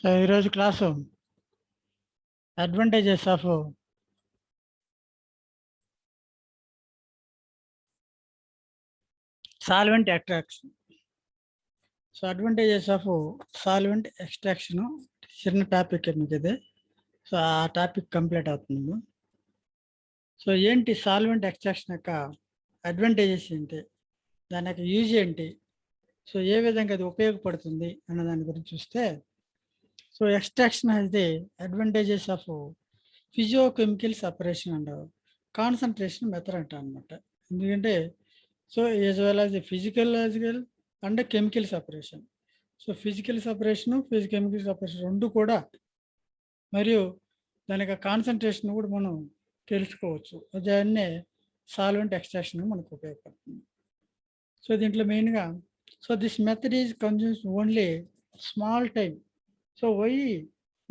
So ఈరోజు class advantages of solvent extraction. So advantages of solvent extraction చిన్న topic మీకు ఇది. సో ఆ టాపిక్ కంప్లీట్ అవుతుంది. సో ఏంటి సాల్వెంట్ ఎక్స్ట్రాక్షన్ యొక్క అడ్వాంటేజెస్ ఏంటి, దాని యొక్క యూజ్ ఏంటి, సో ఏ విధంగా అది ఉపయోగపడుతుంది అన్న దాని గురించి చూస్తే, so extraction has the advantages of physicochemical separation and concentration method అంట అనమాట. ఎందుకంటే so as well as the physiological and chemical separation. So physical separation chemical separation రెండు కూడా, మరియు దాని యొక్క కాన్సన్ట్రేషన్ కూడా మనం తెలుసుకోవచ్చు. దాన్నే సాల్వెంట్ ఎక్స్ట్రాక్షన్ మనకు ఉపయోగపడుతుంది. సో దీంట్లో మెయిన్గా so this method is consumes only small time. So why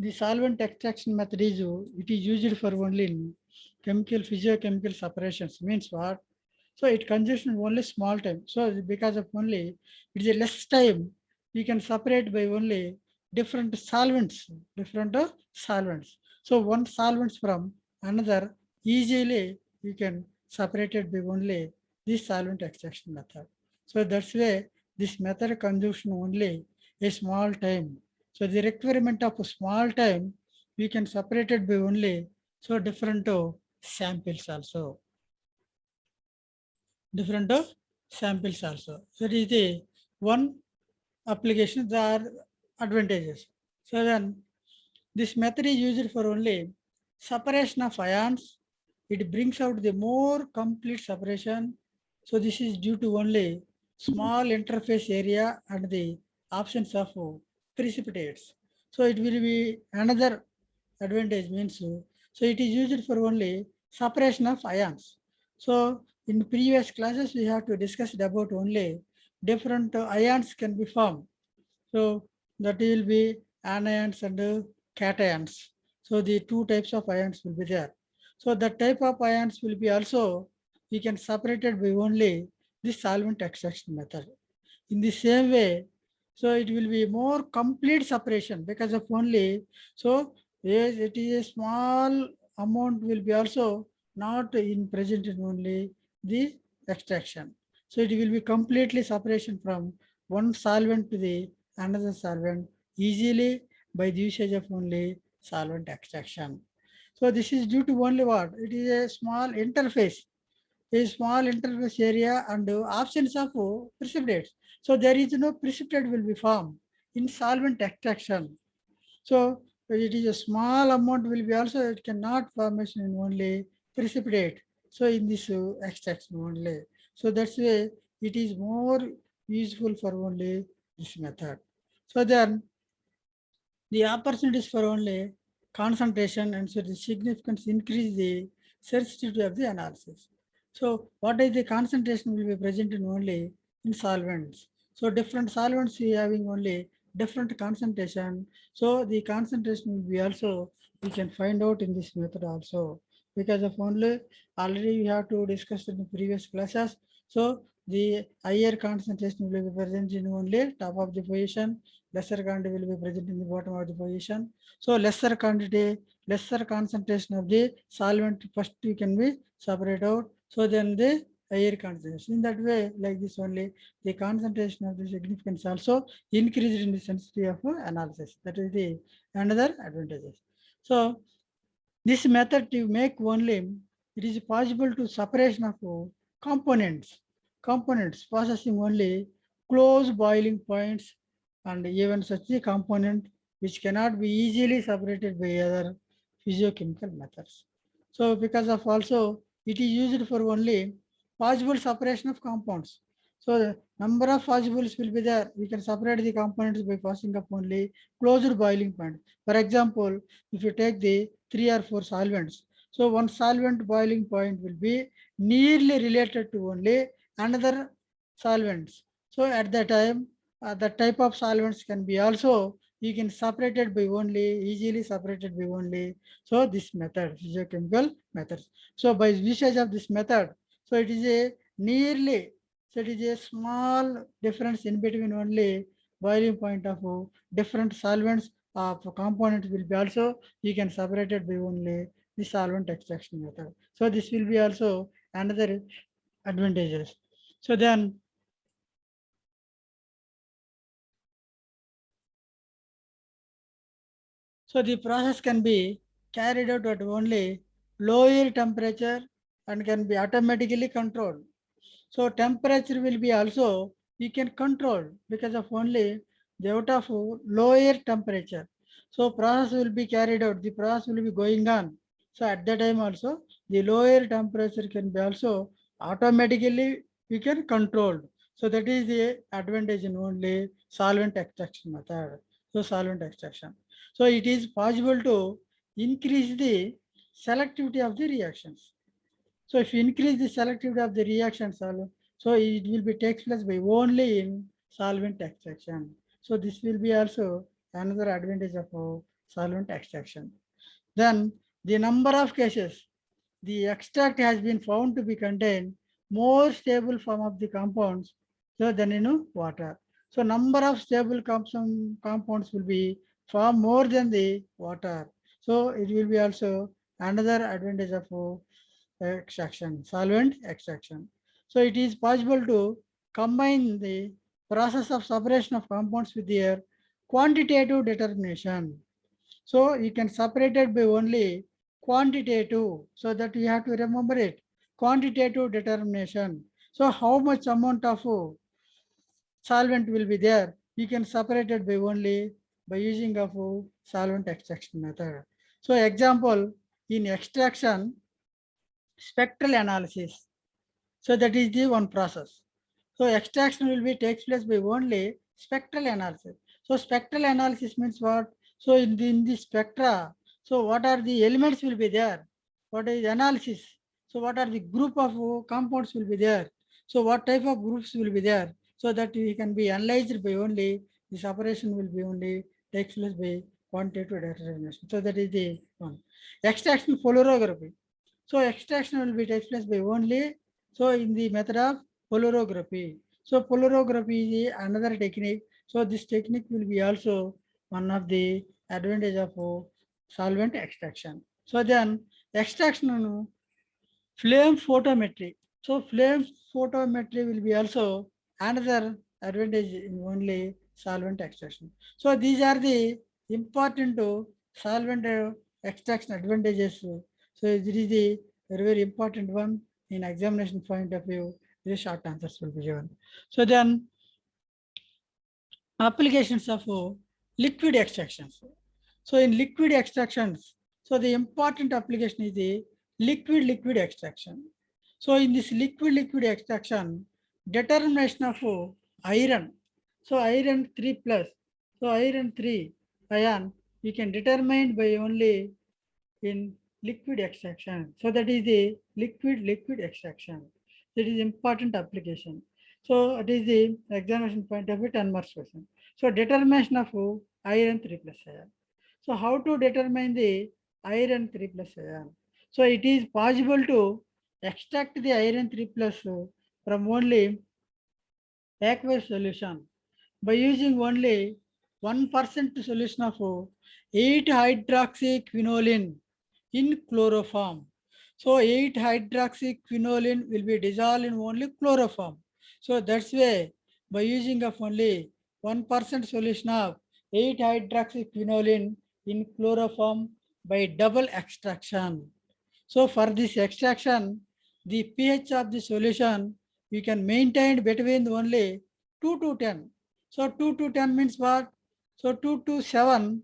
the solvent extraction method is it is used for only chemical physiochemical separations means what? So it consumes only small time. So because of only it is a less time, we can separate by only different solvents. So one solvents from another easily we can separate it by only this solvent extraction method. So that's why this method consumes only a small time. So the requirement of a small time we can separate it by only so different samples also. So that is the one application. There are advantages. So then this method is used for only separation of ions. It brings out the more complete separation. So this is due to only small interface area and the absence of precipitates. So it will be another advantage means so it is used for only separation of ions. So in previous classes we have to discuss about only different ions can be formed. So that will be anions and cations. So the two types of ions will be there. So that type of ions will be also we can separate it by only this solvent extraction method. In the same way, so it will be more complete separation because of only so yes, it is a small amount will be also not in present in only the extraction. So it will be completely separation from one solvent to the another solvent easily by the usage of only solvent extraction. So this is due to only what? It is a small interface area and absence of precipitates. So there is no precipitate will be formed in solvent extraction. So it is a small amount will be also, it cannot formation in only precipitate. So in this extraction only. So that's why it is more useful for only this method. So then the opportunities for only concentration and so the significance increase the sensitivity of the analysis. So what is the concentration will be present in only in solvents. So different solvents we having only different concentration. So the concentration will be also we can find out in this method also, because of only already we have to discuss in the previous classes. So the higher concentration will be present in only top of the position, lesser quantity will be present in the bottom of the position. So lesser quantity, lesser concentration of the solvent first we can be separate out. So then the higher concentration. In that way, like this only, the concentration of the significance also increased in the sensitivity of analysis. That is the another advantages. So this method to make only, it is possible to separation of components processing only close boiling points and even such a component which cannot be easily separated by other physiochemical methods. So because of also it is used for only possible separation of compounds. So the number of possibles will be there. We can separate the components by passing up only closed boiling point. For example, if you take the 3 or 4 solvents, so one solvent boiling point will be nearly related to only another solvents. So at that time, the type of solvents can be also you can separate it by only easily separated by only so this method, physiochemical methods. So by usage of this method, so it is a nearly, so it is a small difference in between only boiling point of different solvents of components will be also, you can separate it by only the solvent extraction method. So this will be also another advantages. So then, so the process can be carried out at only lower temperature and can be automatically controlled. So temperature will be also, we can control because of only the out of lower temperature. So process will be carried out, the process will be going on. So at that time also, the lower temperature can be also automatically we can control. So that is the advantage in only solvent extraction method. So solvent extraction. So it is possible to increase the selectivity of the reactions. So if you increase the selectivity of the reaction solvent, so it will be takes place by only in solvent extraction. So this will be also another advantage of solvent extraction. Then the number of cases, the extract has been found to be contain more stable form of the compounds so than in water. So number of stable compounds will be far more than the water. So it will be also another advantage of extraction, solvent extraction. So it is possible to combine the process of separation of compounds with their quantitative determination. So you can separate it by only quantitative, so that you have to remember it. Quantitative determination. So how much amount of solvent will be there? You can separate it by only by using of solvent extraction method. So example, in extraction, spectral analysis. So that is the one process. So extraction will be takes place by only spectral analysis. So spectral analysis means what? So in the spectra, so what are the elements will be there? What is analysis? So what are the group of compounds will be there? So what type of groups will be there? So that we can be analyzed by only the separation will be only takes place by quantitative determination. So that is the one. Extraction polarography. So extraction will be takes place by only so in the method of polarography. So polarography is another technique. So this technique will be also one of the advantage of solvent extraction. So then extraction flame photometry. So flame photometry will be also another advantage in only solvent extraction. So these are the important solvent extraction advantages. So this is the very important one in examination point of view. The short answers will be given. So then applications of liquid extractions. So in liquid extractions, so the important application is the liquid extraction. So in this liquid extraction, determination of iron. So iron 3 plus. So iron 3 ion, we can determine by only in liquid extraction. So that is the liquid extraction. That is important application. So it is the examination point of view 10 marks question. So determination of iron 3 plus ion. So how to determine the iron 3 plus ion? So it is possible to extract the iron 3 plus from only aqueous solution by using only 1% solution of 8-hydroxyquinoline in chloroform. So 8-hydroxyquinoline will be dissolved in only chloroform. So that's why by using of only 1% solution of 8-hydroxyquinoline in chloroform by double extraction. So for this extraction, the pH of the solution we can maintain between only 2 to 10. So 2 to 10 means what? So 2 to 7,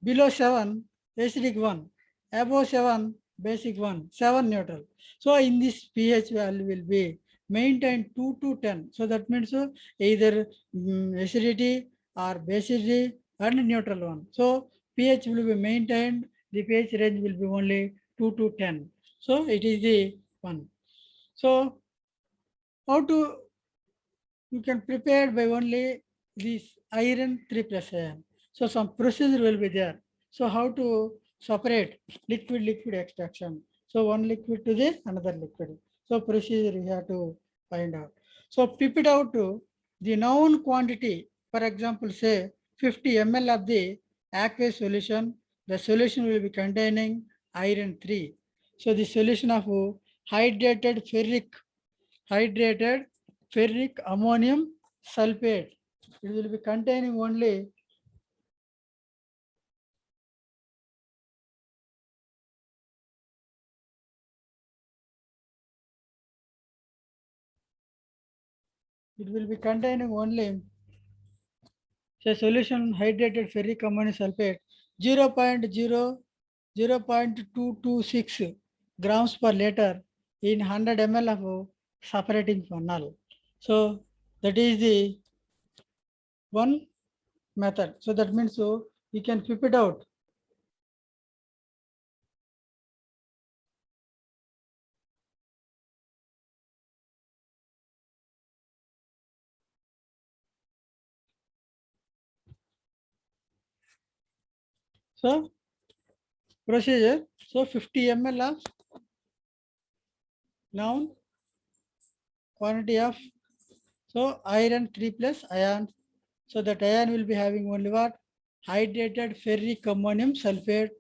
below 7, acidic 1, above 7, basic 1, 7 neutral. So in this pH value will be maintained 2 to 10. So that means either acidity or basicity and neutral one. So pH will be maintained, the pH range will be only 2 to 10. So it is the one. So how to you can prepare by only this iron 3 plus ion. So some procedure will be there. So how to separate liquid extraction. So one liquid to the another liquid. So procedure you have to find out. So pip it out to the known quantity. For example, say 50 ml of the aqueous solution. The solution will be containing iron 3. So the solution of hydrated ferric ammonium sulfate. It will be containing only so solution hydrated ferric ammonium sulfate 0.226 grams per liter in 100 ml of separating funnel. So that is the one method. So that means so we can flip it out. So procedure. So 50 ml of known quantity of so iron 3 plus ions. So that ion will be having only what? Hydrated ferric ammonium sulfate.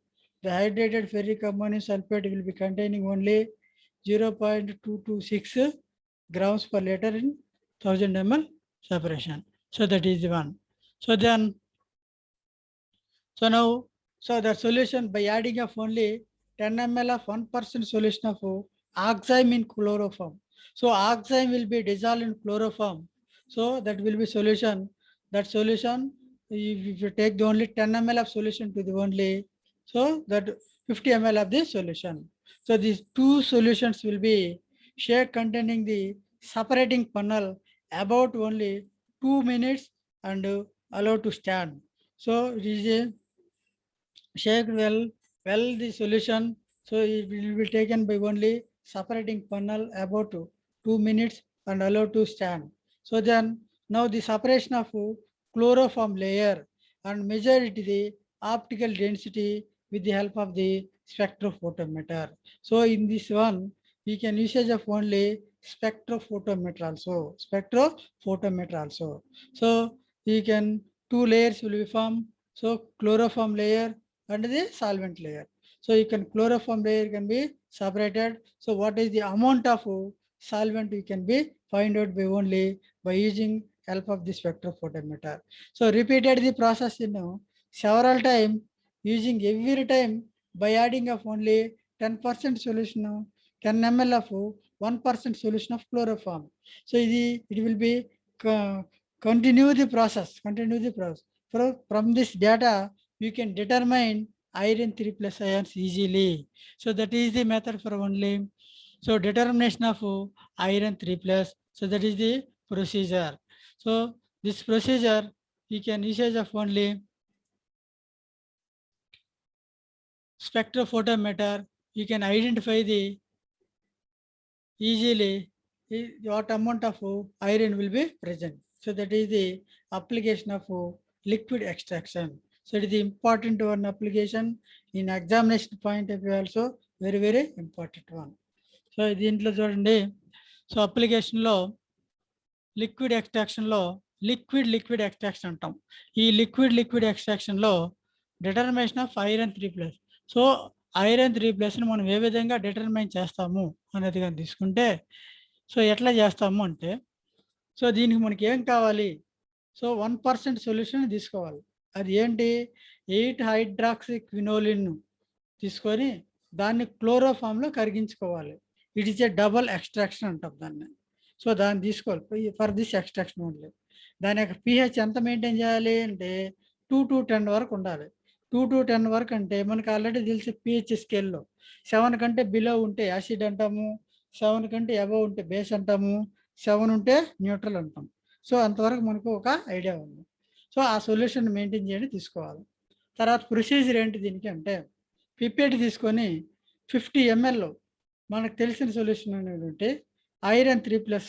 The hydrated ferric ammonium sulfate will be containing only 0.226 grams per liter in 1000 ml separation. So that is the one. So then, so now, so the solution by adding of only 10 ml of 1% solution of oxime in chloroform. So oxime will be dissolved in chloroform. So that will be solution. That solution, if you take the only 10 ml of solution to the only, so that 50 ml of the solution. So these two solutions will be shared containing the separating funnel about only 2 minutes and allowed to stand. So it is a shake well the solution. So it will be taken by only separating funnel about 2 minutes and allowed to stand. So then now the separation of chloroform layer and measure it the optical density with the help of the spectrophotometer. So in this one we can usage of only spectrophotometer also. Spectrophotometer also. So you can two layers will be formed. So chloroform layer and the solvent layer. So you can chloroform layer can be separated. So what is the amount of solvent we can be find out by only by using help of the spectrophotometer. So repeated the process several times using every time by adding of only 10% solution 10 ml of 1% solution of chloroform. So it will be continue the process. From this data you can determine iron 3 plus ions easily. So that is the method for only. So determination of iron 3 plus. So that is the procedure. So this procedure we can usage of only spectrophotometer. You can identify the easily what amount of iron will be present. So that is the application of liquid extraction. So it is the important one application in examination point of view also very important one. So దీంట్లో చూడండి so అప్లికేషన్లో liquid ఎక్స్ట్రాక్షన్లో liquid extraction అంటాం. ఈ liquid ఎక్స్ట్రాక్షన్లో determination of iron 3 plus. So iron 3 ప్లస్ని మనం ఏ విధంగా డిటర్మైన్ చేస్తాము అనేది కానీ తీసుకుంటే సో ఎట్లా చేస్తాము అంటే సో దీనికి మనకి ఏం కావాలి సో 1% సొల్యూషన్ తీసుకోవాలి. అది ఏంటి 8 హైడ్రాక్సీ క్వినోలిన్ తీసుకొని దాన్ని క్లోరోఫామ్లో కరిగించుకోవాలి. It is a double extraction అంటాం దాన్ని. సో దాన్ని తీసుకోవాలి ఫర్ దిస్ ఎక్స్ట్రాక్షన్ ఓన్లీ. దాని యొక్క pH ఎంత మెయింటైన్ చేయాలి అంటే 2 to 10 వరకు ఉండాలి. 2 to 10 వరకు అంటే మనకు ఆల్రెడీ తెలిసి pH స్కేల్లో 7 కంటే బిలో ఉంటే యాసిడ్ అంటాము, 7 కంటే అబవ్ ఉంటే బేస్ అంటాము, 7 ఉంటే న్యూట్రల్ అంటాం. సో అంతవరకు మనకు ఒక ఐడియా ఉంది. సో ఆ సొల్యూషన్ మెయింటైన్ చేయడం తీసుకోవాలి. తర్వాత ప్రొసీజర్ ఏంటి దీనికి అంటే పిపెట్ తీసుకొని 50 ml మనకు తెలిసిన సొల్యూషన్ అనేటువంటి ఐరన్ 3 ప్లస్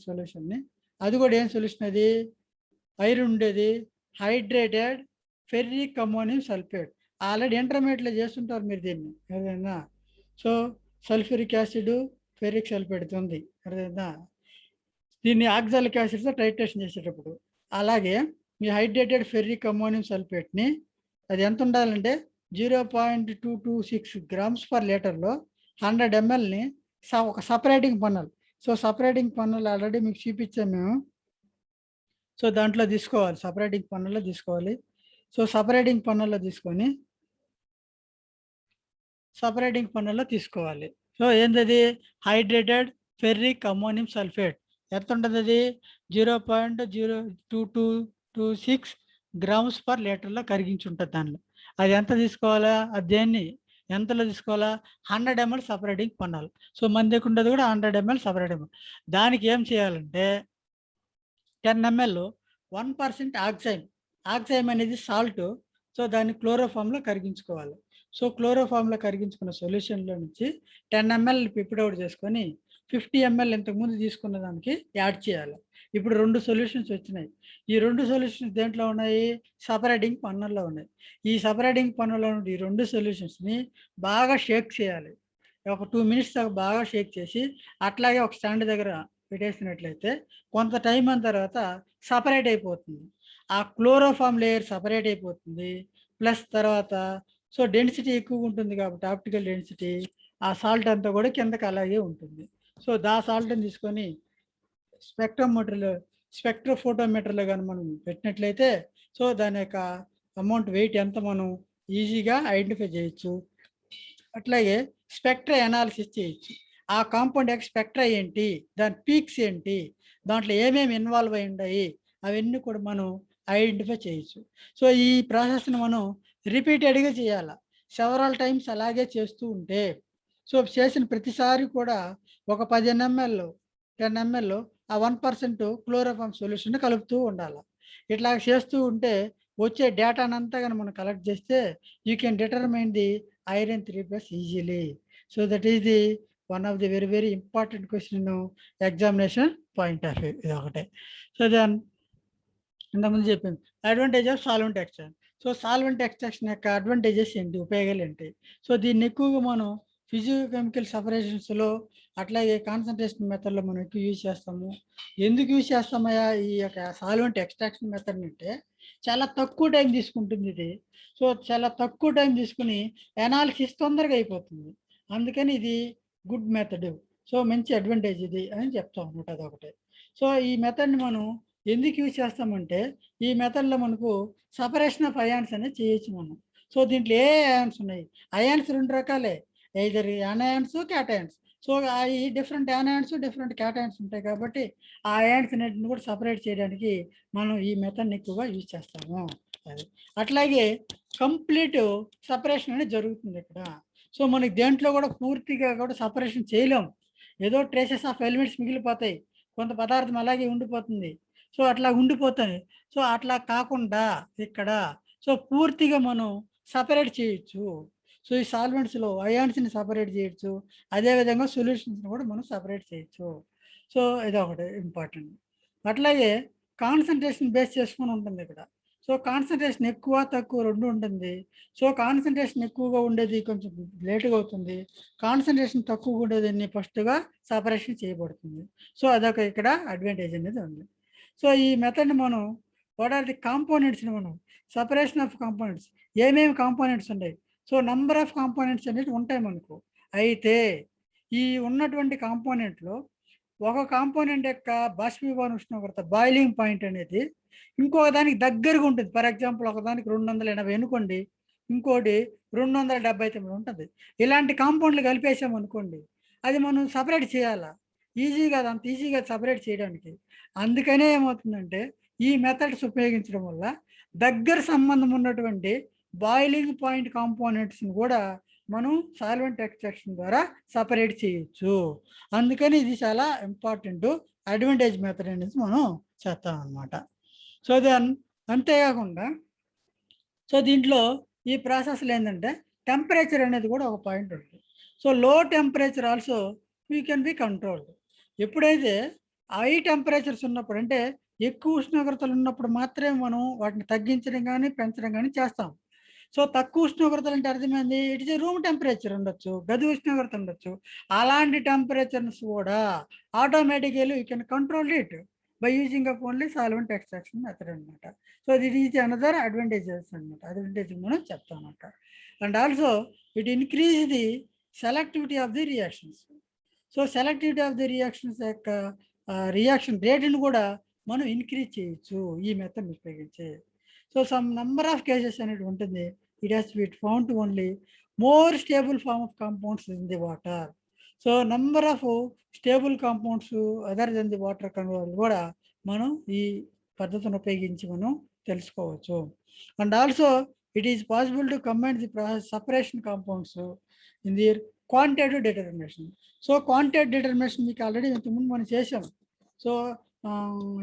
సొల్యూషన్ని, అది కూడా ఏం సొల్యూషన్ అది ఐరన్ ఉండేది hydrated ferric ammonium sulphate. Already ఇంటర్మీడియట్లో చేస్తుంటారు మీరు దీన్ని ఏదైనా. So sulphuric acid ferric sulphate ఉంది అర్థమైందా. దీన్ని ఆక్సాలిక్ యాసిడ్తో టైట్రేషన్ చేసేటప్పుడు అలాగే మీ హైడ్రేటెడ్ ఫెర్రిక్ అమ్మోనియం సల్ఫేట్ని అది ఎంత ఉండాలంటే 0.226 grams per లీటర్లో 100 mlని ఒక సపరేటింగ్ పన్నల్. సో సపరేటింగ్ పన్నల్ ఆల్రెడీ మీకు చూపించాం మేము. సో దాంట్లో తీసుకోవాలి, సపరేటింగ్ పన్నల్లో తీసుకోవాలి. సో సపరేటింగ్ పన్నల్లో తీసుకొని సపరేటింగ్ పన్నల్లో తీసుకోవాలి. సో ఏంటది? Hydrated ferric ammonium sulphate. ఎంత ఉంటుంది అది? 0.02226 grams per లీటర్లో కరిగించి ఉంటుంది దానిలో. అది ఎంత తీసుకోవాలా? అది దేన్ని ఎంతలో తీసుకోవాలా? 100 ml సపరేటింగ్ పన్నాలి. సో మన దగ్గర ఉండేది కూడా 100 ml సపరేటింగ్. దానికి ఏం చేయాలంటే 10 ml 1% ఆక్సైమ్. ఆక్సైమ్ అనేది సాల్ట్. సో దాన్ని క్లోరోఫామ్లో కరిగించుకోవాలి. సో క్లోరోఫామ్లో కరిగించుకున్న సొల్యూషన్లో నుంచి 10 ml పిప్డ్ అవుట్ చేసుకొని 50 ml ఇంతకుముందు తీసుకున్న దానికి యాడ్ చేయాలి. ఇప్పుడు 2 సొల్యూషన్స్ వచ్చినాయి. ఈ 2 సొల్యూషన్స్ దేంట్లో ఉన్నాయి? సపరేటింగ్ పన్నల్లో ఉన్నాయి. ఈ సపరేటింగ్ పన్నలో ఈ 2 సొల్యూషన్స్ని బాగా షేక్ చేయాలి. ఒక 2 minutes దాకా బాగా షేక్ చేసి అట్లాగే ఒక స్టాండ్ దగ్గర పెట్టేసినట్లయితే కొంత టైం అయిన తర్వాత సపరేట్ అయిపోతుంది. ఆ క్లోరోఫామ్ లేయర్ సపరేట్ అయిపోతుంది. ప్లస్ తర్వాత సో డెన్సిటీ ఎక్కువగా ఉంటుంది కాబట్టి ఆప్టికల్ డెన్సిటీ ఆ సాల్ట్ అంతా కూడా కిందకి అలాగే ఉంటుంది. సో దా సాల్ట్ని తీసుకొని స్పెక్ట్రోఫోటోమీటర్లో కానీ మనం పెట్టినట్లయితే సో దాని యొక్క అమౌంట్ వెయిట్ ఎంత మనం ఈజీగా ఐడెంటిఫై చేయొచ్చు. అట్లాగే స్పెక్ట్రా అనాలిసిస్ చేయొచ్చు. ఆ కాంపౌండ్ యొక్క స్పెక్ట్రా ఏంటి, దాని పీక్స్ ఏంటి, దాంట్లో ఏమేమి ఇన్వాల్వ్ అయి ఉన్నాయి అవన్నీ కూడా మనం ఐడెంటిఫై చేయొచ్చు. సో ఈ ప్రాసెస్ని మనం రిపీటెడ్గా చేయాలి. సెవరల్ టైమ్స్ అలాగే చేస్తూ ఉంటే సో చేసిన ప్రతిసారి కూడా ఒక 15 ml 10 ml ఆ 1% క్లోరోఫామ్ సొల్యూషన్ కలుపుతూ ఉండాలి. ఇట్లా చేస్తూ ఉంటే వచ్చే డేటానంతా కానీ మనం కలెక్ట్ చేస్తే you can determine the iron 3+ easily. So that is the one of the very very important question examination point of view. ఇది ఒకటే. సో దాని ఇంతకుముందు చెప్పింది advantage of solvent extraction. So solvent extraction యొక్క అడ్వాంటేజెస్ ఏంటి, ఉపయోగాలు ఏంటి? సో దీన్ని ఎక్కువగా మనం ఫిజియోకెమికల్ సపరేషన్స్లో అట్లాగే కాన్సన్ట్రేషన్ మెథడ్లో మనం ఎక్కువ యూజ్ చేస్తాము. ఎందుకు యూజ్ చేస్తామయ్యా ఈ యొక్క సాల్వెంట్ ఎక్స్ట్రాక్షన్ మెథడ్ అంటే చాలా తక్కువ టైం తీసుకుంటుంది ఇది. సో చాలా తక్కువ టైం తీసుకుని అనాలిసిస్ తొందరగా అయిపోతుంది. అందుకని ఇది గుడ్ మెథడ్. సో మంచి అడ్వాంటేజ్ ఇది అని చెప్తాం అనమాట. అదొకటి. సో ఈ మెథడ్ని మనం ఎందుకు యూజ్ చేస్తామంటే ఈ మెథడ్లో మనకు సపరేషన్ ఆఫ్ అయాన్స్ అనేది చేయొచ్చు మనం. సో దీంట్లో ఏ అయాన్స్ ఉన్నాయి? అయాన్స్ 2 రకాలే, ఐదర్ అనాయాన్స్, క్యాటయాన్స్. సో ఈ డిఫరెంట్ అనాయాన్స్ డిఫరెంట్ క్యాటయాన్స్ ఉంటాయి కాబట్టి ఆ అయాన్స్ అన్నిటిని కూడా సపరేట్ చేయడానికి మనం ఈ మెథడ్ని ఎక్కువగా యూజ్ చేస్తాము. అది అట్లాగే కంప్లీట్ సపరేషన్ అనేది జరుగుతుంది ఇక్కడ. సో మనకి దేంట్లో కూడా పూర్తిగా కూడా సపరేషన్ చేయలేం. ఏదో ట్రేసెస్ ఆఫ్ ఎలిమెంట్స్ మిగిలిపోతాయి, కొంత పదార్థం అలాగే ఉండిపోతుంది. సో అట్లా ఉండిపోతాయి. సో అట్లా కాకుండా ఇక్కడ సో పూర్తిగా మనం సపరేట్ చేయొచ్చు. సో ఈ సాల్వెంట్స్లో అయాన్స్ని సపరేట్ చేయొచ్చు, అదేవిధంగా సొల్యూషన్స్ని కూడా మనం సపరేట్ చేయొచ్చు. సో ఇది ఒకటి ఇంపార్టెంట్. అట్లాగే కాన్సన్ట్రేషన్ బేస్ చేసుకొని ఉంటుంది ఇక్కడ. సో కాన్సన్ట్రేషన్ ఎక్కువ తక్కువ 2 ఉంటుంది. సో కాన్సన్ట్రేషన్ ఎక్కువగా ఉండేది కొంచెం లేటుగా అవుతుంది, కాన్సన్ట్రేషన్ తక్కువగా ఉండేది ఫస్ట్గా సపరేషన్ చేయబడుతుంది. సో అదొక ఇక్కడ అడ్వాంటేజ్ అనేది ఉంది. సో ఈ మెథడ్ని మనం వాట్ ఆర్ ది కాంపోనెంట్స్ని మనం సపరేషన్ ఆఫ్ కాంపోనెంట్స్ ఏమేమి కాంపోనెంట్స్ ఉన్నాయి? సో నంబర్ ఆఫ్ కాంపోనెంట్స్ అనేవి ఉంటాయి మనకు. అయితే ఈ ఉన్నటువంటి కాంపోనెంట్లో ఒక కాంపోనెంట్ యొక్క బాష్పీభవన ఉష్ణోగ్రత బాయిలింగ్ పాయింట్ అనేది ఇంకొక దానికి దగ్గరగా ఉంటుంది. ఫర్ ఎగ్జాంపుల్ ఒకదానికి 280 అనుకోండి, ఇంకోటి 279 ఉంటుంది. ఇలాంటి కాంపౌండ్లు కలిపేసాం అనుకోండి, అది మనం సపరేట్ చేయాలా? ఈజీగా అంత ఈజీగా సపరేట్ చేయడానికి. అందుకనే ఏమవుతుందంటే ఈ మెథడ్స్ ఉపయోగించడం వల్ల దగ్గర సంబంధం ఉన్నటువంటి బాయిలింగ్ పాయింట్ కాంపోనెంట్స్ని కూడా మనం సాల్వెంట్ ఎక్స్ట్రాక్షన్ ద్వారా సపరేట్ చేయొచ్చు. అందుకని ఇది చాలా ఇంపార్టెంట్ అడ్వాంటేజ్ మెథడ్ అనేది మనం చేస్తాం అన్నమాట. సో దెన్ అంతేకాకుండా సో దీంట్లో ఈ ప్రాసెస్లో ఏంటంటే టెంపరేచర్ అనేది కూడా ఒక పాయింట్ ఉంటుంది. సో లో temperature also we can be controlled. ఎప్పుడైతే హై టెంపరేచర్స్ ఉన్నప్పుడు అంటే ఎక్కువ ఉష్ణోగ్రతలు ఉన్నప్పుడు మాత్రమే మనం వాటిని తగ్గించడం కానీ పెంచడం కానీ చేస్తాం. సో తక్కువ ఉష్ణోగ్రతలు అంటే అర్థమైంది, ఇట్ ఇస్ రూమ్ టెంపరేచర్ ఉండొచ్చు, గది ఉష్ణోగ్రత ఉండొచ్చు. అలాంటి టెంపరేచర్స్ కూడా automatically you can control it by using of only solvent extraction method అనమాట. So that is another advantages అనమాట. అడ్వాంటేజ్ మనం చెప్తాం అనమాట. And also it increase the selectivity of the reactions. So selectivity of the reactions యొక్క reaction రేటును కూడా మనం increase చేయొచ్చు ఈ మెథడ్ ఉపయోగించి. So some number of cases అనేది ఉంటుంది. It has been found to only more stable form of compounds in the water. So number of stable compounds other than the water కన్వర్ల్ కూడా మనం ఈ పద్ధతిని ఉపయోగించి మనం తెలుసుకోవచ్చు. And also it is possible to combine the process separation compounds in the quantitative determination. So quantitative determination మీకు already ఇంతకుముందు మనం చేసాం. సో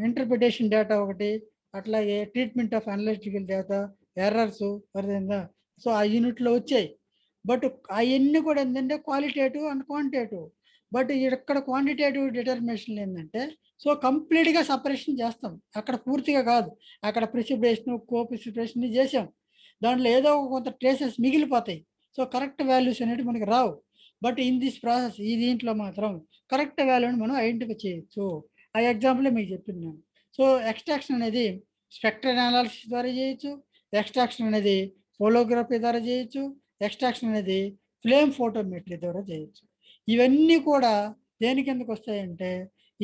ఇంటర్ప్రిటేషన్ డేటా ఒకటి, అట్లాగే treatment of analytical data, errors అర్థమైందా. సో ఆ యూనిట్లో వచ్చాయి. బట్ అవన్నీ కూడా ఏంటంటే క్వాలిటేటివ్ అండ్ క్వాంటిటేటివ్. బట్ ఇక్కడ క్వాంటిటేటివ్ డిటర్మినేషన్ ఏంటంటే సో కంప్లీట్గా సపరేషన్ చేస్తాం, అక్కడ పూర్తిగా కాదు. అక్కడ ప్రిసిపిటేషన్ కో ప్రిసిపిటేషన్ చేసాం, దాంట్లో ఏదో కొంత ట్రేసెస్ మిగిలిపోతాయి. సో కరెక్ట్ వాల్యూస్ అనేవి మనకి రావు. బట్ ఇన్ దిస్ ప్రాసెస్ ఈ దీంట్లో మాత్రం కరెక్ట్ వాల్యూని మనం ఐడెంటిఫై చేయొచ్చు. ఆ ఎగ్జాంపులే మీకు చెప్తున్నాను. సో ఎక్స్ట్రాక్షన్ అనేది స్పెక్ట్రల్ అనాలిసిస్ ద్వారా చేయొచ్చు, ఎక్స్ట్రాక్షన్ అనేది హోలోగ్రఫీ ద్వారా చేయొచ్చు, ఎక్స్ట్రాక్షన్ అనేది ఫ్లేమ్ ఫోటోమెట్రీ ద్వారా చేయొచ్చు. ఇవన్నీ కూడా దేని కిందకు వస్తాయంటే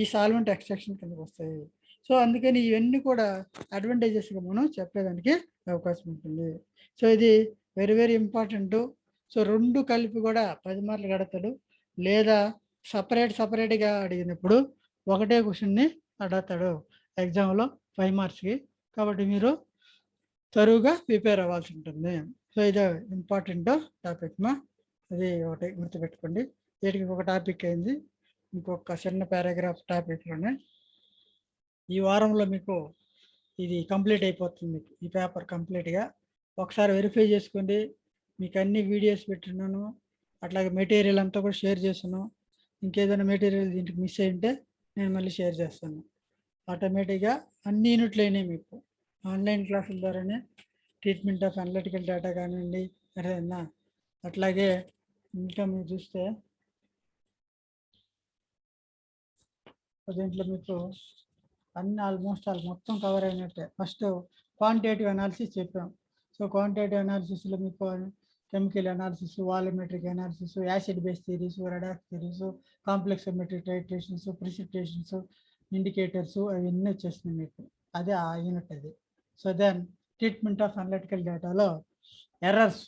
ఈ సాల్వెంట్ ఎక్స్ట్రాక్షన్ కిందకు వస్తాయి. సో అందుకని ఇవన్నీ కూడా అడ్వాంటేజెస్గా మనం చెప్పేదానికి అవకాశం ఉంటుంది. సో ఇది వెరీ వెరీ ఇంపార్టెంట్. సో రెండు కలిపి కూడా 10 మార్కులు కడతాడు, లేదా సపరేట్గా అడిగినప్పుడు ఒకటే క్వశ్చన్ని అడుగుతాడు ఎగ్జామ్లో 5 మార్క్స్కి. కాబట్టి మీరు తరువుగా ప్రిపేర్ అవ్వాల్సి ఉంటుంది. సో ఇది ఇంపార్టెంట్ టాపిక్ మా, అది ఒకటి గుర్తుపెట్టుకోండి. వీటికి ఒక టాపిక్ అయింది, ఇంకొక చిన్న పారాగ్రాఫ్ టాపిక్లోనే ఈ వారంలో మీకు ఇది కంప్లీట్ అయిపోతుంది. ఈ పేపర్ కంప్లీట్గా ఒకసారి వెరిఫై చేసుకోండి. మీకు అన్ని వీడియోస్ పెట్టున్నాను, అట్లాగే మెటీరియల్ అంతా కూడా షేర్ చేస్తాను. ఇంకేదైనా మెటీరియల్ దీంట్లో మిస్ అయ్యింటే నేను మళ్ళీ షేర్ చేస్తాను. ఆటోమేటిక్గా అన్ని యూనిట్లు అయినాయి మీకు ఆన్లైన్ క్లాసుల ద్వారానే. ట్రీట్మెంట్ ఆఫ్ అనలిటికల్ డేటా కానివ్వండి, అదేనా, అట్లాగే ఇంకా మీరు చూస్తే దీంట్లో మీకు అన్ని ఆల్మోస్ట్ మొత్తం కవర్ అయినట్టే. ఫస్ట్ క్వాంటిటేటివ్ అనాలిసిస్ చెప్పాం. సో క్వాంటిటేటివ్ అనాలిసిస్లో మీకు chemical analysis, volumetric analysis, acid base theories, redox theories, complexometric titrations, precipitations, indicators అవన్నీ వచ్చేస్తున్నాయి మీకు. అదే ఆ యూనిట్ అది. So then treatment of analytical డేటాలో ఎర్రర్స్,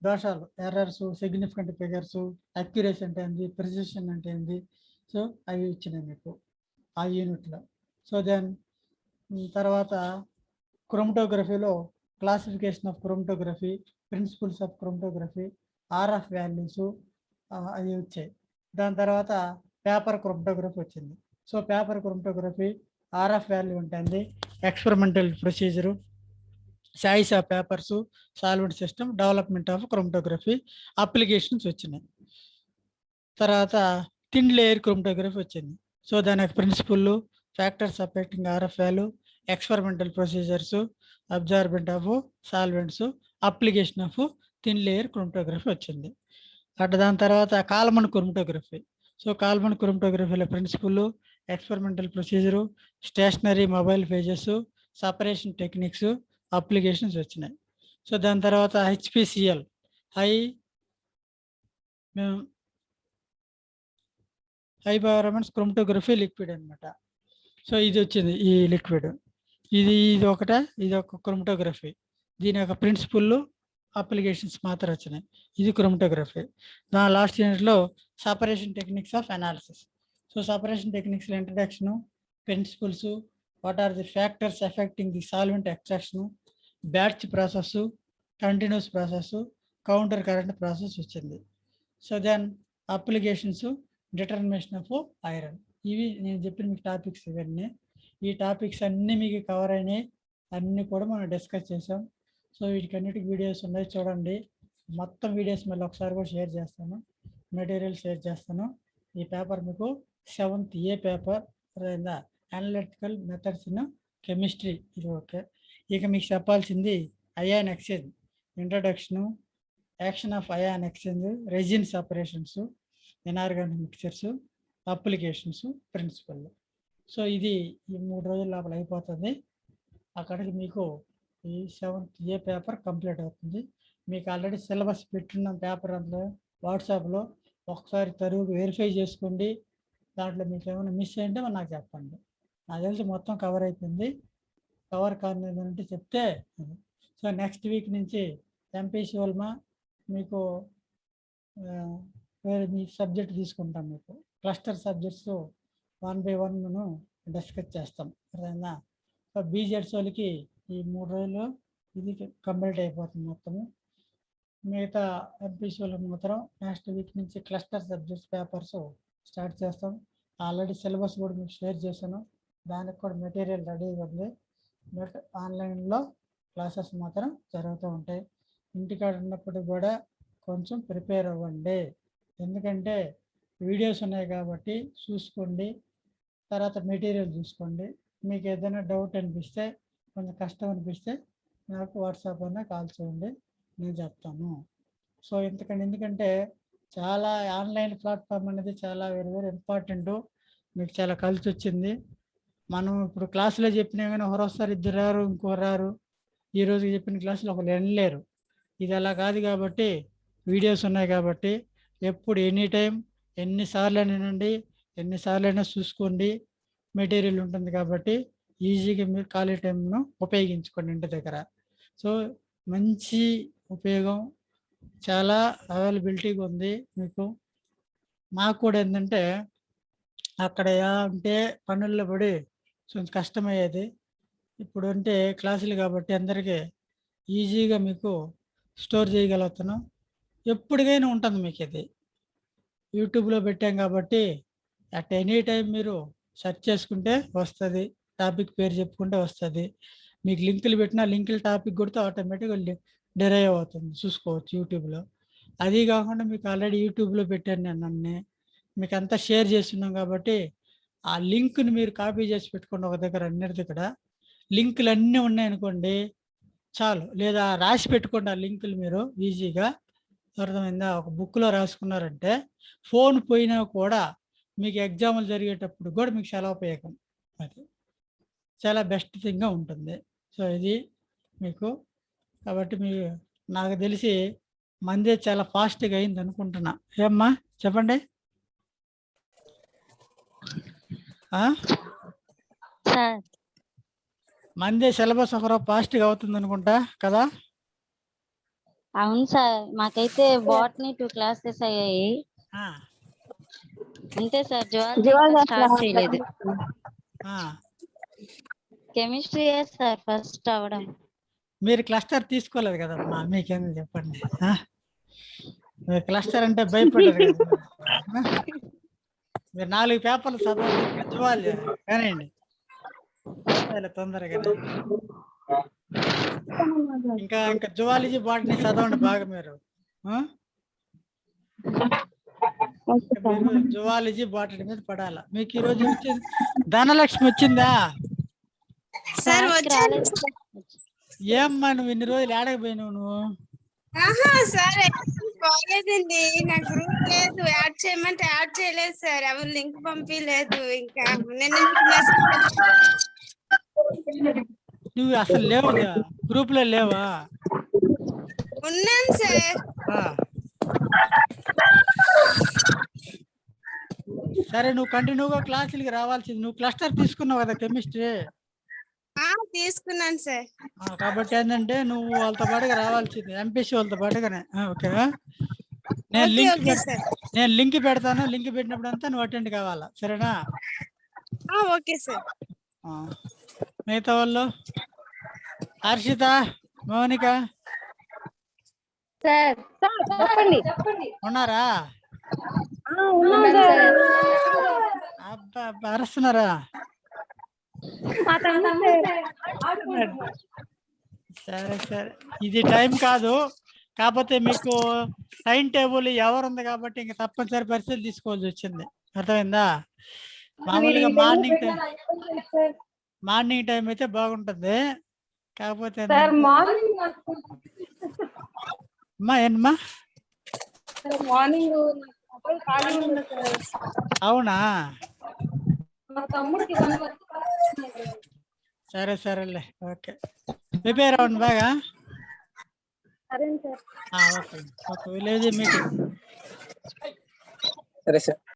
దోషాలు, ఎర్రర్స్, సిగ్నిఫికెంట్ ఫిగర్స్, అక్యురేసీ అంటే ఏంది, ప్రిసిషన్ అంటే ఏంది, సో అవి ఇచ్చినాయి మీకు ఆ యూనిట్లో. సో దెన్ తర్వాత క్రోమటోగ్రఫీలో classification of chromatography, principles of chromatography, RF values అవి వచ్చాయి. దాని తర్వాత పేపర్ క్రోమటోగ్రఫీ వచ్చింది. So paper chromatography RF value ఉంటుంది, experimental procedure, choice of papers, solvent system, development of chromatography, applications వచ్చినాయి. తర్వాత థిన్ లేయర్ క్రోమటోగ్రఫీ వచ్చింది. సో దాని యొక్క principle, factors affecting RF value, experimental procedures, absorbent of solvents, application of thin layer chromatography వచ్చింది. అటు దాని తర్వాత column chromatography. So column క్రోమటోగ్రఫీలో principal, experimental procedure, stationary mobile phases, separation techniques, applications వచ్చినాయి. So దాని తర్వాత HPCL, high performance chromatography liquid అనమాట. So ఇది వచ్చింది ఈ లిక్విడ్. ఇది ఒకటే, ఇది ఒక క్రోమటోగ్రఫీ. దీని యొక్క ప్రిన్సిపల్, అప్లికేషన్స్ మాత్రం వచ్చినాయి. ఇది క్రోమటోగ్రఫీ. నా లాస్ట్ యూనిట్లో separation techniques of analysis. So separation టెక్నిక్స్లో introduction, principles, what are the factors effecting the solvent extraction, batch process, continuous process, counter current process వచ్చింది. So then applications, determination of iron. ఇవి నేను చెప్పిన మీకు topics ఇవన్నీ. ఈ topics అన్నీ మీకు కవర్ అయినాయి, అన్నీ కూడా మనం డిస్కస్ చేసాం. సో వీటికన్నిటికి వీడియోస్ ఉన్నాయి, చూడండి. మొత్తం వీడియోస్ మళ్ళీ ఒకసారి కూడా షేర్ చేస్తాను, మెటీరియల్ షేర్ చేస్తాను. ఈ పేపర్ మీకు 7th A paper, analytical methods in chemistry. ఇది ఓకే. ఇక మీకు చెప్పాల్సింది ion exchange, introduction, action of ion exchange, resin separations, inorganic mixtures, applications, principle. So ఇది ఈ 3 రోజుల లోపల అయిపోతుంది. అక్కడికి మీకు ఈ 7th ఏ పేపర్ కంప్లీట్ అవుతుంది. మీకు ఆల్రెడీ సిలబస్ పెట్టున్న పేపర్ అందులో వాట్సాప్లో ఒకసారి తరువు వెరిఫై చేసుకోండి. దాంట్లో మీకు ఏమైనా మిస్ అయ్యింటే నాకు చెప్పండి. నాకు తెలిసి మొత్తం కవర్ అయిపోయింది. కవర్ కానిదంటే చెప్తే. సో నెక్స్ట్ వీక్ నుంచి ఎంపీసీ వల్మ మీకు వేరే మీ సబ్జెక్ట్ తీసుకుంటాం. మీకు క్లస్టర్ సబ్జెక్ట్స్ 1 by 1 డిస్కస్ చేస్తాం. అర్థమైందా? సో బీజెడ్స్ వాళ్ళకి ఈ 3 రోజులు ఇది కంప్లీట్ అయిపోతుంది మొత్తము. మిగతా ఎంపీసీ వాళ్ళకి మాత్రం నెక్స్ట్ వీక్ నుంచి క్లస్టర్ సబ్జెక్ట్స్ పేపర్స్ స్టార్ట్ చేస్తాం. ఆల్రెడీ సిలబస్ కూడా మీకు షేర్ చేశాను. దానికి కూడా మెటీరియల్ రెడీగా ఉంది. బట్ ఆన్లైన్లో క్లాసెస్ మాత్రం జరుగుతూ ఉంటాయి. ఇంటికాడ ఉన్నప్పటికీ కూడా కొంచెం ప్రిపేర్ అవ్వండి. ఎందుకంటే వీడియోస్ ఉన్నాయి కాబట్టి చూసుకోండి. తర్వాత మెటీరియల్ చూసుకోండి. మీకు ఏదైనా డౌట్ అనిపిస్తే, కొంచెం కష్టం అనిపిస్తే నాకు వాట్సాప్ అన్నా కాల్ చేయండి, నేను చెప్తాను. సో ఎందుకంటే చాలా ఆన్లైన్ ప్లాట్ఫామ్ అనేది చాలా వెరీ వెరీ ఇంపార్టెంట్. మీకు చాలా కలిసి వచ్చింది. మనం ఇప్పుడు క్లాసులో చెప్పినా కానీ ఒకరోసారి 2 రారు, ఇంకోరు రారు. ఈరోజు చెప్పిన క్లాసులో ఒకరు వినలేరు. ఇది అలా కాదు కాబట్టి వీడియోస్ ఉన్నాయి కాబట్టి ఎప్పుడు ఎనీ టైం ఎన్నిసార్లు అయినండి, ఎన్నిసార్లు అయినా చూసుకోండి. మెటీరియల్ ఉంటుంది కాబట్టి ఈజీగా మీరు ఖాళీ టైంను ఉపయోగించుకోండి ఇంటి దగ్గర. సో మంచి ఉపయోగం, చాలా అవైలబిలిటీగా ఉంది మీకు. మాకు కూడా ఏంటంటే అక్కడ అంటే పనుల్లో పడి కొంచెం కష్టమయ్యేది. ఇప్పుడు అంటే క్లాసులు కాబట్టి అందరికీ ఈజీగా మీకు స్టోర్ చేయగలుగుతున్నాం. ఎప్పటికైనా ఉంటుంది మీకు. ఇది యూట్యూబ్లో పెట్టాం కాబట్టి అట్ ఎనీ టైం మీరు సెర్చ్ చేసుకుంటే వస్తుంది. టాపిక్ పేరు చెప్పుకుంటే వస్తుంది. మీకు లింకులు పెట్టినా లింకుల టాపిక్ కొడితే ఆటోమేటిక్గా డెరైవ్ అవుతుంది, చూసుకోవచ్చు యూట్యూబ్లో. అది కాకుండా మీకు ఆల్రెడీ యూట్యూబ్లో పెట్టాను నేను అన్నీ, మీకు అంతా షేర్ చేస్తున్నాం కాబట్టి ఆ లింక్ని మీరు కాపీ చేసి పెట్టుకోండి ఒక దగ్గర. అన్నిటి దగ్గర లింకులు అన్నీ ఉన్నాయనుకోండి చాలు, లేదా రాసి పెట్టుకోండి ఆ లింకులు మీరు ఈజీగా. అర్థమైందా? ఒక బుక్లో రాసుకున్నారంటే ఫోన్ పోయినా కూడా మీకు ఎగ్జాములు జరిగేటప్పుడు కూడా మీకు చాలా ఉపయోగం. అది చాలా బెస్ట్ థింగ్గా ఉంటుంది. సో ఇది మీకు కాబట్టి మీరు నాకు తెలిసి మందే చాలా ఫాస్ట్గా అయింది అనుకుంటున్నా. ఏమ్మా చెప్పండి. మందే సిలబస్ ఒకరో ఫాస్ట్గా అవుతుంది అనుకుంటా కదా? అవును సార్, మాకైతే బాటనీ 2 క్లాసెస్ అయ్యాయి అంతే సార్. జువాలజీ స్టార్ట్ చేయలేదు. కెమిస్ట్రీ సార్ ఫస్ట్ అవడం. మీరు క్లస్టర్ తీసుకోలేదు కదమ్మా, మీకేంది చెప్పండి. మీరు క్లస్టర్ అంటే భయపడ్డారు కదా. మీరు 4 పేపర్లు చదవాలి జువాలజీ కానివ్వండి తొందరగా. ఇంకా జువాలజీ బాటనీ చదవండి బాగా మీరు. జువాలజీ బాటనీ మీద పడాలా. మీకు ఈరోజు వచ్చింది ధనలక్ష్మి వచ్చిందా? ఏమ్మా నువ్వు ఇన్ని రోజులు ఏడకపోయినావు నువ్వు? సార్ బాగాలేదండి, నా గ్రూప్ లేదు, యాడ్ చేయమంటే యాడ్ చేయలేదు సార్. ఎవరు లింక్ పంపించలేదు. ఇంకా నువ్వు అసలు లేవు గ్రూప్ లో లేవా? ఉన్నాను సార్. సరే నువ్వు కంటిన్యూగా క్లాసులకి రావాల్సింది. నువ్వు క్లస్టర్ తీసుకున్నావు కదా కెమిస్ట్రీ? తీసుకున్నాను సార్. కాబట్టి ఏంటంటే నువ్వు వాళ్ళతో పాటుగా రావాల్సింది, ఎంపీసీ వాళ్ళతో పాటుగానే. ఓకే, నేను లింక్ పెడతాను. లింక్ పెట్టినప్పుడు అంతా నువ్వు అటెండ్ కావాలా, సరేనా? Okay sir. మిగతా వాళ్ళు హర్షిత, మౌనిక ఉన్నారా? అబ్బా అరుస్తున్నారా? సరే సరే, ఇది టైం కాదు. కాకపోతే మీకు టైం టేబుల్ ఎవరు ఉంది కాబట్టి ఇంక తప్పనిసరి పరిస్థితులు తీసుకోవాల్సి వచ్చింది. అర్థమైందా? మామూలుగా మార్నింగ్ టైం అయితే బాగుంటుంది. కాకపోతే అమ్మా ఏమ్మా అవునా? సరే సరేలే, ఓకే. ప్రిపేర్ అవ్వండి బాగా. Okay okay, will leave the meeting. సరే సార్.